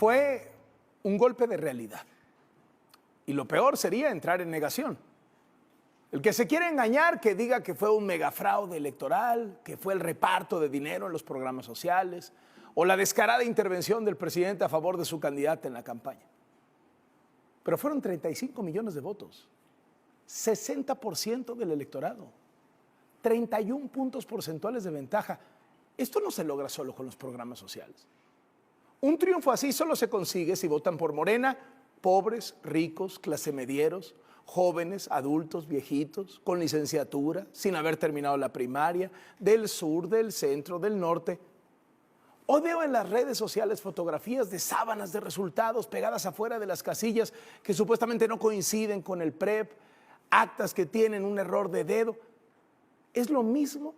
Fue un golpe de realidad. Y lo peor sería entrar en negación. El que se quiere engañar, que diga que fue un megafraude electoral, que fue el reparto de dinero en los programas sociales, o la descarada intervención del presidente a favor de su candidata en la campaña. Pero fueron 35 millones de votos, 60% del electorado, 31 puntos porcentuales de ventaja. Esto no se logra solo con los programas sociales. Un triunfo así solo se consigue si votan por Morena pobres, ricos, clase medieros, jóvenes, adultos, viejitos, con licenciatura, sin haber terminado la primaria, del sur, del centro, del norte. Hoy veo en las redes sociales fotografías de sábanas de resultados pegadas afuera de las casillas que supuestamente no coinciden con el PREP, actas que tienen un error de dedo. Es lo mismo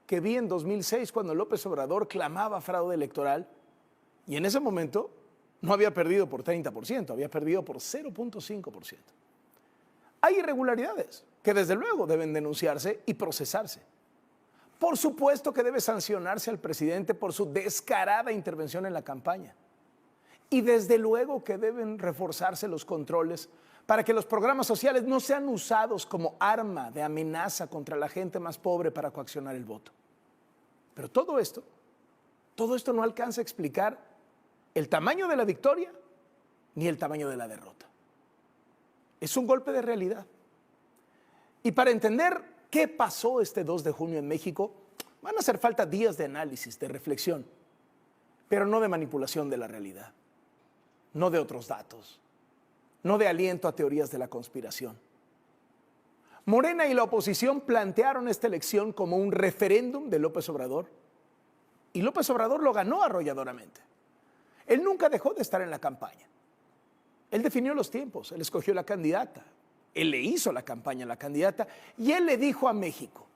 que vi en 2006 cuando López Obrador clamaba fraude electoral y en ese momento no había perdido por 30%, había perdido por 0.5%. Hay irregularidades que desde luego deben denunciarse y procesarse. Por supuesto que debe sancionarse al presidente por su descarada intervención en la campaña. Y desde luego que deben reforzarse los controles para que los programas sociales no sean usados como arma de amenaza contra la gente más pobre para coaccionar el voto. Pero todo esto no alcanza a explicar el tamaño de la victoria ni el tamaño de la derrota. Es un golpe de realidad. Y para entender qué pasó este 2 de junio en México, van a hacer falta días de análisis, de reflexión, pero no de manipulación de la realidad, no de otros datos, no de aliento a teorías de la conspiración. Morena y la oposición plantearon esta elección como un referéndum de López Obrador, y López Obrador lo ganó arrolladoramente. Él nunca dejó de estar en la campaña. Él definió los tiempos, él escogió la candidata, él le hizo la campaña a la candidata y él le dijo a México,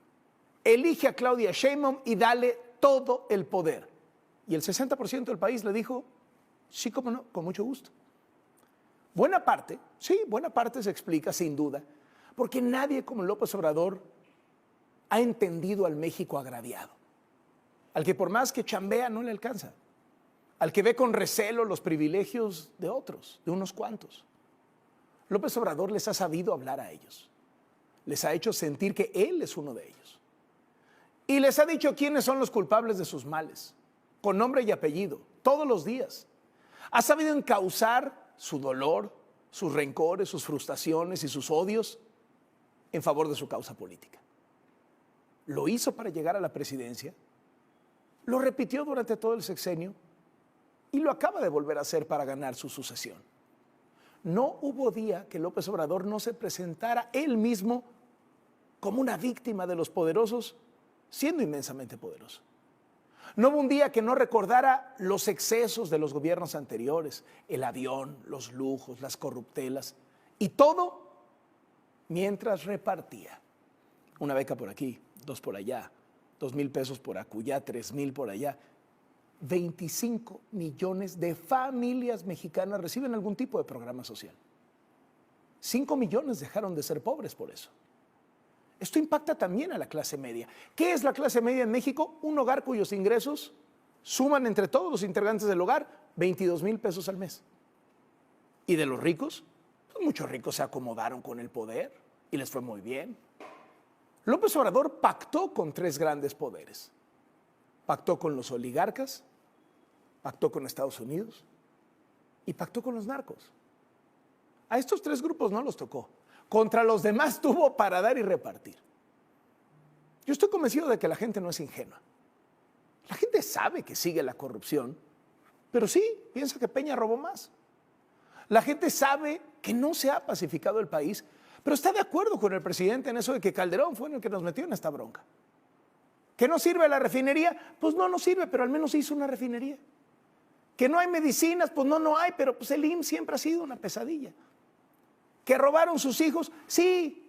elige a Claudia Sheinbaum y dale todo el poder. Y el 60% del país le dijo, sí, cómo no, con mucho gusto. Buena parte se explica sin duda, porque nadie como López Obrador ha entendido al México agraviado, al que por más que chambea no le alcanza, al que ve con recelo los privilegios de otros, de unos cuantos. López Obrador les ha sabido hablar a ellos, les ha hecho sentir que él es uno de ellos. Y les ha dicho quiénes son los culpables de sus males, con nombre y apellido, todos los días. Ha sabido encauzar su dolor, sus rencores, sus frustraciones y sus odios en favor de su causa política. Lo hizo para llegar a la presidencia, lo repitió durante todo el sexenio y lo acaba de volver a hacer para ganar su sucesión. No hubo día que López Obrador no se presentara él mismo como una víctima de los poderosos, siendo inmensamente poderoso. No hubo un día que no recordara los excesos de los gobiernos anteriores, el avión, los lujos, las corruptelas, y todo mientras repartía. Una beca por aquí, 2 por allá, 2,000 pesos por acullá, 3,000 por allá. 25 millones de familias mexicanas reciben algún tipo de programa social. 5 millones dejaron de ser pobres por eso. Esto impacta también a la clase media. ¿Qué es la clase media en México? Un hogar cuyos ingresos suman entre todos los integrantes del hogar 22,000 pesos al mes. ¿Y de los ricos? Pues muchos ricos se acomodaron con el poder y les fue muy bien. López Obrador pactó con 3 grandes poderes. Pactó con los oligarcas, pactó con Estados Unidos y pactó con los narcos. A estos 3 grupos no los tocó. Contra los demás tuvo para dar y repartir. Yo estoy convencido de que la gente no es ingenua. La gente sabe que sigue la corrupción, pero sí, piensa que Peña robó más. La gente sabe que no se ha pacificado el país, pero está de acuerdo con el presidente en eso de que Calderón fue el que nos metió en esta bronca. ¿Que no sirve la refinería? Pues no sirve, pero al menos hizo una refinería. ¿Que no hay medicinas? Pues no hay, pero pues el IMSS siempre ha sido una pesadilla. ¿Que robaron sus hijos? Sí,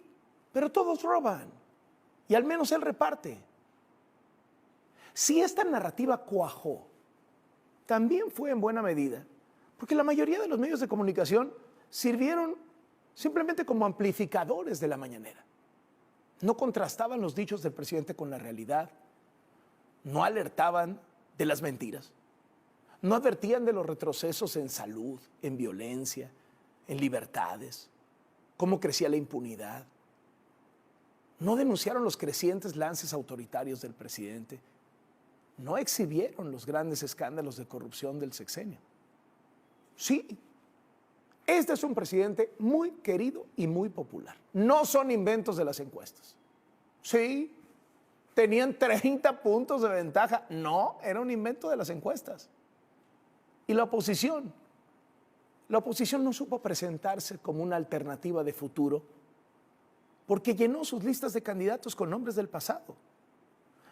pero todos roban y al menos él reparte. Si esta narrativa cuajó, también fue en buena medida, porque la mayoría de los medios de comunicación sirvieron simplemente como amplificadores de la mañanera. No contrastaban los dichos del presidente con la realidad, no alertaban de las mentiras, No advertían de los retrocesos en salud, en violencia, en libertades, cómo crecía la impunidad. No denunciaron los crecientes lances autoritarios del presidente. No exhibieron los grandes escándalos de corrupción del sexenio. Sí, este es un presidente muy querido y muy popular. No son inventos de las encuestas. Sí, tenían 30 puntos de ventaja. No, era un invento de las encuestas. Y la oposición no supo presentarse como una alternativa de futuro porque llenó sus listas de candidatos con nombres del pasado.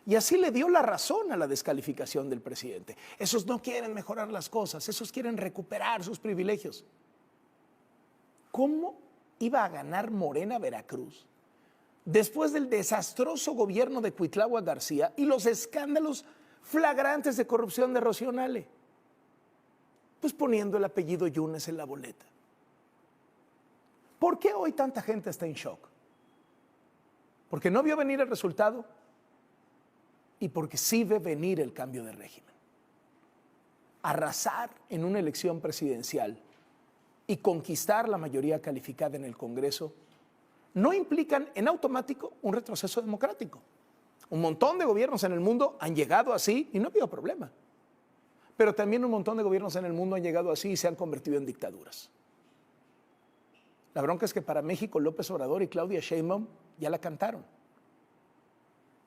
Y así le dio la razón a la descalificación del presidente. Esos no quieren mejorar las cosas, esos quieren recuperar sus privilegios. ¿Cómo iba a ganar Morena Veracruz después del desastroso gobierno de Cuitláhuac García y los escándalos flagrantes de corrupción de Rocío Nale? Pues poniendo el apellido Yunes en la boleta. ¿Por qué hoy tanta gente está en shock? Porque no vio venir el resultado y porque sí ve venir el cambio de régimen. Arrasar en una elección presidencial y conquistar la mayoría calificada en el Congreso no implican en automático un retroceso democrático. Un montón de gobiernos en el mundo han llegado así y no ha habido problema. Pero también un montón de gobiernos en el mundo han llegado así y se han convertido en dictaduras. La bronca es que para México López Obrador y Claudia Sheinbaum ya la cantaron.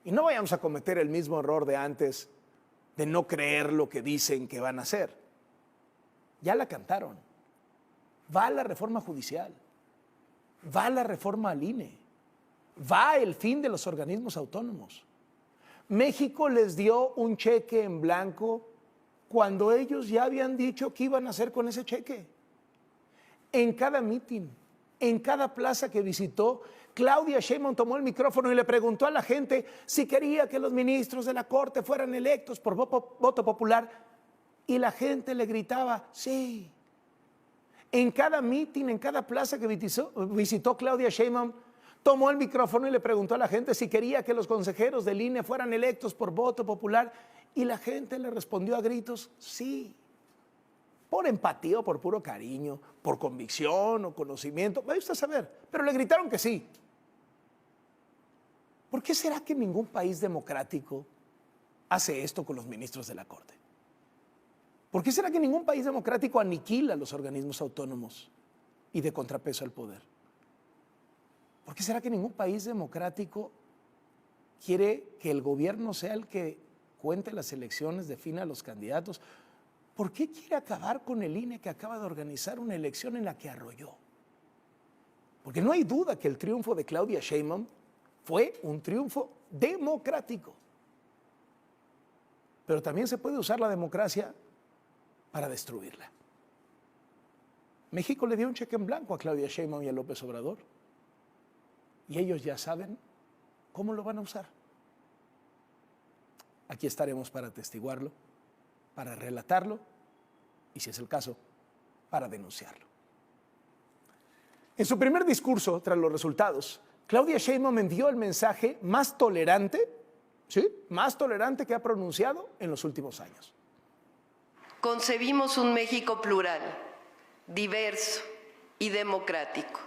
Y no vayamos a cometer el mismo error de antes de no creer lo que dicen que van a hacer. Ya la cantaron. Va la reforma judicial. Va la reforma al INE. Va el fin de los organismos autónomos. México les dio un cheque en blanco cuando ellos ya habían dicho qué iban a hacer con ese cheque. En cada mitin, en cada plaza que visitó, Claudia Sheinbaum tomó el micrófono y le preguntó a la gente si quería que los ministros de la Corte fueran electos por voto popular. Y la gente le gritaba, sí. En cada mitin, en cada plaza que visitó Claudia Sheinbaum, tomó el micrófono y le preguntó a la gente si quería que los consejeros del INE fueran electos por voto popular. Y la gente le respondió a gritos, sí. Por empatía o por puro cariño, por convicción o conocimiento, vaya usted a saber, pero le gritaron que sí. ¿Por qué será que ningún país democrático hace esto con los ministros de la Corte? ¿Por qué será que ningún país democrático aniquila los organismos autónomos y de contrapeso al poder? ¿Por qué será que ningún país democrático quiere que el gobierno sea el que cuente las elecciones, defina a los candidatos? ¿Por qué quiere acabar con el INE que acaba de organizar una elección en la que arrolló? Porque no hay duda que el triunfo de Claudia Sheinbaum fue un triunfo democrático. Pero también se puede usar la democracia para destruirla. México le dio un cheque en blanco a Claudia Sheinbaum y a López Obrador. Y ellos ya saben cómo lo van a usar. Aquí estaremos para atestiguarlo, para relatarlo y, si es el caso, para denunciarlo. En su primer discurso, tras los resultados, Claudia Sheinbaum envió el mensaje más tolerante, ¿sí?, más tolerante que ha pronunciado en los últimos años. Concebimos un México plural, diverso y democrático.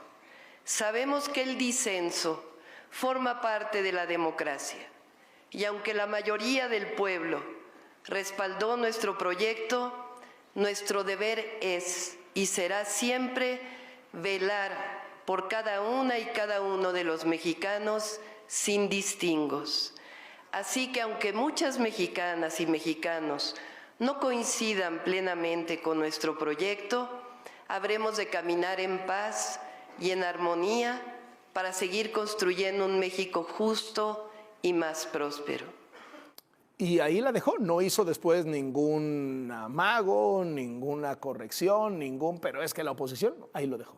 Sabemos que el disenso forma parte de la democracia y aunque la mayoría del pueblo respaldó nuestro proyecto, nuestro deber es y será siempre velar por cada una y cada uno de los mexicanos sin distingos. Así que aunque muchas mexicanas y mexicanos no coincidan plenamente con nuestro proyecto, habremos de caminar en paz y en armonía para seguir construyendo un México justo y más próspero. Y ahí la dejó, no hizo después ningún amago, ninguna corrección, pero es que la oposición, ahí lo dejó.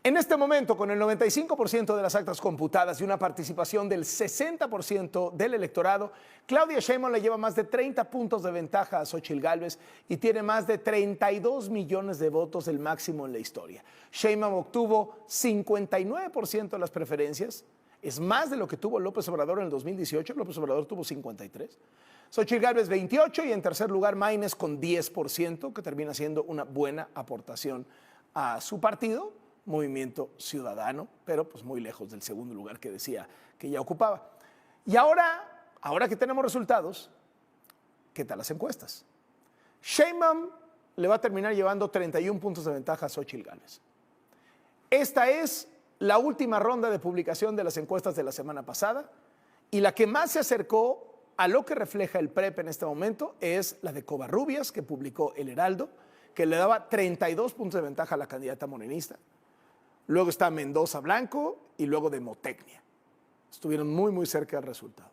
En este momento, con el 95% de las actas computadas y una participación del 60% del electorado, Claudia Sheinbaum le lleva más de 30 puntos de ventaja a Xóchitl Gálvez y tiene más de 32 millones de votos, el máximo en la historia. Sheinbaum obtuvo 59% de las preferencias, es más de lo que tuvo López Obrador en el 2018, López Obrador tuvo 53%. Xochitl Gálvez 28% y en tercer lugar Maínez con 10%, que termina siendo una buena aportación a su partido, Movimiento Ciudadano, pero pues muy lejos del segundo lugar que decía que ya ocupaba. Y ahora que tenemos resultados, ¿qué tal las encuestas? Sheinbaum le va a terminar llevando 31 puntos de ventaja a Xochitl Gálvez. Esta es la última ronda de publicación de las encuestas de la semana pasada y la que más se acercó a lo que refleja el PREP en este momento es la de Covarrubias, que publicó El Heraldo, que le daba 32 puntos de ventaja a la candidata morenista. Luego está Mendoza Blanco y luego Demotecnia. Estuvieron muy cerca del resultado.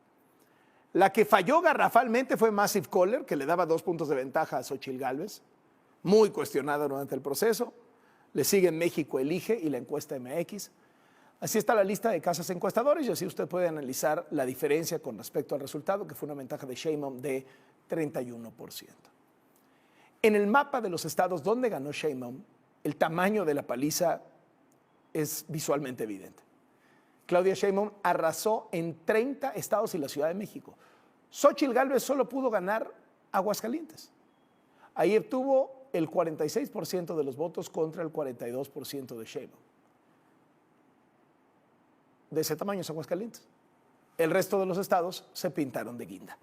La que falló garrafalmente fue Massive Caller, que le daba 2 puntos de ventaja a Xochitl Gálvez, muy cuestionada durante el proceso. Le sigue México Elige y la encuesta MX. Así está la lista de casas encuestadores y así usted puede analizar la diferencia con respecto al resultado, que fue una ventaja de Sheinbaum de 31%. En el mapa de los estados donde ganó Sheinbaum, el tamaño de la paliza es visualmente evidente. Claudia Sheinbaum arrasó en 30 estados y la Ciudad de México. Xochitl Gálvez solo pudo ganar Aguascalientes. Ahí obtuvo el 46% de los votos contra el 42% de Sheinbaum. De ese tamaño es Aguascalientes. El resto de los estados se pintaron de guinda.